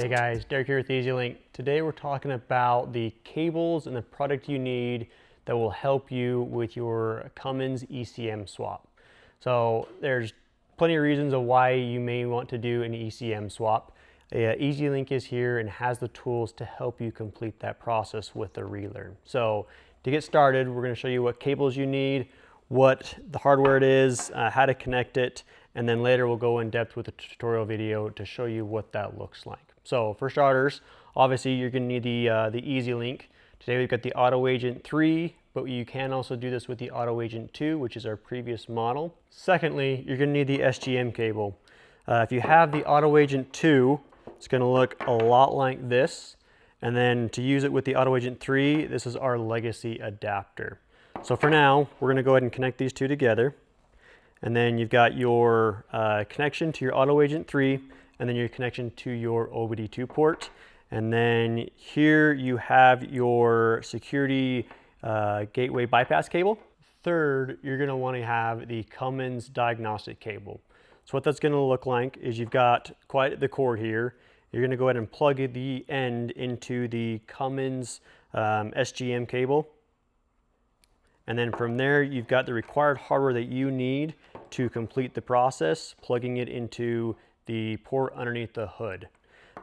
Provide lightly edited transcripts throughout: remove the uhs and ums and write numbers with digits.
Hey guys, Derek here with EZ LYNK. Today we're talking about the cables and the product you need that will help you with your Cummins ECM swap. So there's plenty of reasons of why you may want to do an ECM swap. EZ LYNK is here and has the tools to help you complete that process with the relearn. So to get started, we're going to show you what cables you need, what the hardware it is, how to connect it, and then later we'll go in depth with a tutorial video to show you what that looks like. So for starters, obviously you're going to need the EZ LYNK. Today we've got the Auto Agent 3, but you can also do this with the Auto Agent 2, which is our previous model. Secondly, you're going to need the SGM cable. If you have the Auto Agent 2, it's going to look a lot like this. And then to use it with the Auto Agent 3, this is our legacy adapter. So for now, we're going to go ahead and connect these two together. And then you've got your connection to your Auto Agent 3, and then your connection to your OBD2 port. And then here you have your security gateway bypass cable. Third, you're going to want to have the Cummins diagnostic cable. So what that's going to look like is you've got quite the cord here. You're going to go ahead and plug the end into the Cummins SGM cable. And then from there, you've got the required hardware that you need to complete the process, plugging it into the port underneath the hood.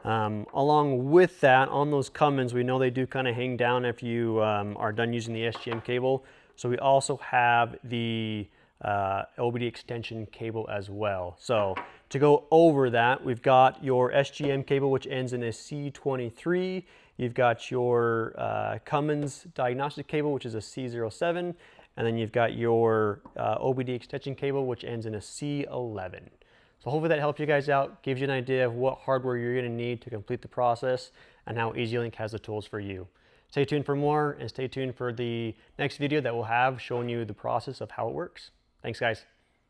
Along with that, on those Cummins, we know they do kind of hang down if you are done using the SGM cable. So we also have the OBD extension cable as well. So to go over that, we've got your SGM cable, which ends in a C23. You've got your Cummins diagnostic cable, which is a C07. And then you've got your OBD extension cable, which ends in a C11. So hopefully that helps you guys out, gives you an idea of what hardware you're going to need to complete the process and how EZ LYNK has the tools for you. Stay tuned for more, and stay tuned for the next video that we'll have showing you the process of how it works. Thanks, guys.